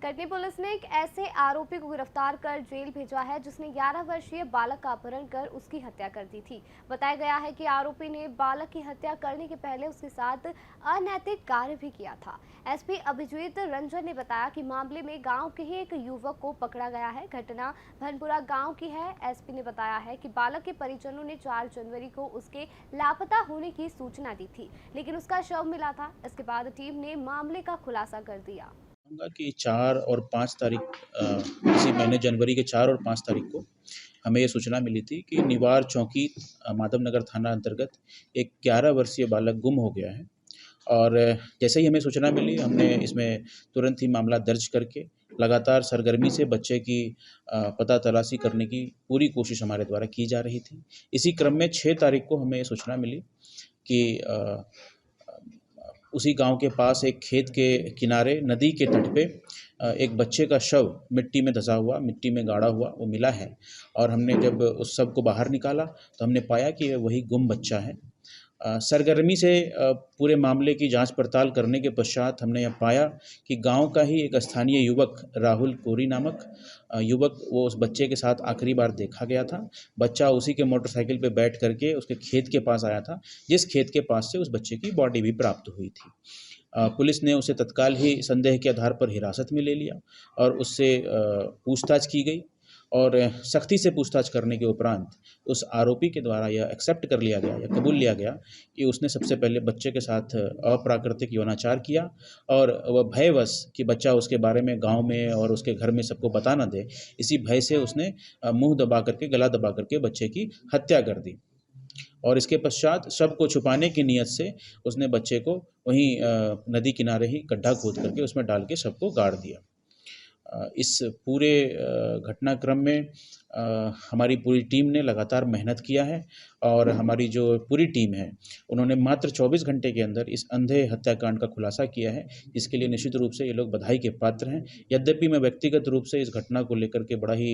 Katni police ने एक ऐसे आरोपी को गिरफ्तार कर जेल भेजा है जिसने 11 वर्षीय बालक का अपहरण कर उसकी हत्या कर दी थी। बताया गया है कि आरोपी ने बालक की हत्या करने के पहले उसके साथ अनैतिक कार्य भी किया था। एसपी अभिजीत रंजन ने बताया कि मामले में गांव के ही एक युवक को पकड़ा गया है। घटना भनपुरा गांव की है। एसपी ने बताया है कि बालक के परिजनों ने 4 जनवरी को उसके लापता होने की सूचना दी थी, लेकिन उसका शव मिला था। इसके बाद टीम ने मामले का खुलासा कर दिया। कहूँगा कि 4 और 5 तारीख इसी महीने जनवरी के 4 और 5 तारीख को हमें ये सूचना मिली थी कि निवार चौकी माधवनगर थाना अंतर्गत एक 11 वर्षीय बालक गुम हो गया है। और जैसे ही हमें सूचना मिली, हमने इसमें तुरंत ही मामला दर्ज करके लगातार सरगर्मी से बच्चे की पता तलाशी करने की पूरी कोशिश हमारे द्वारा की जा रही थी। इसी क्रम में 6 तारीख को हमें ये सूचना मिली कि उसी गांव के पास एक खेत के किनारे नदी के तट पे एक बच्चे का शव मिट्टी में धंसा हुआ, मिट्टी में गाड़ा हुआ वो मिला है। और हमने जब उस शव को बाहर निकाला तो हमने पाया कि वही गुम बच्चा है। सरगर्मी से पूरे मामले की जांच पड़ताल करने के पश्चात हमने यह पाया कि गांव का ही एक स्थानीय युवक राहुल कोरी नामक युवक वो उस बच्चे के साथ आखिरी बार देखा गया था। बच्चा उसी के मोटरसाइकिल पे बैठ करके उसके खेत के पास आया था, जिस खेत के पास से उस बच्चे की बॉडी भी प्राप्त हुई थी। पुलिस ने उसे तत्काल ही संदेह के आधार पर हिरासत में ले लिया और उससे पूछताछ की गई। और सख्ती से पूछताछ करने के उपरांत उस आरोपी के द्वारा यह एक्सेप्ट कर लिया गया या कबूल लिया गया कि उसने सबसे पहले बच्चे के साथ अप्राकृतिक यौनाचार किया। और वह भयवश कि बच्चा उसके बारे में गांव में और उसके घर में सबको बता ना दे, इसी भय से उसने मुंह दबा करके, गला दबा करके बच्चे की हत्या कर दी। और इसके पश्चात शव को छुपाने की नीयत से उसने बच्चे को वहीं नदी किनारे ही गड्ढा खोद करके उसमें डाल के शव को गाड़ दिया। इस पूरे घटनाक्रम में हमारी पूरी टीम ने लगातार मेहनत किया है और हमारी जो पूरी टीम है उन्होंने मात्र 24 घंटे के अंदर इस अंधे हत्याकांड का खुलासा किया है, जिसके लिए निश्चित रूप से ये लोग बधाई के पात्र हैं। यद्यपि मैं व्यक्तिगत रूप से इस घटना को लेकर के बड़ा ही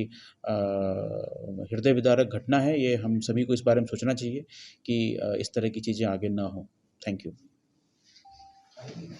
हृदय विदारक घटना है, ये हम सभी को इस बारे में सोचना चाहिए कि इस तरह की चीज़ें आगे ना हो। Thank you.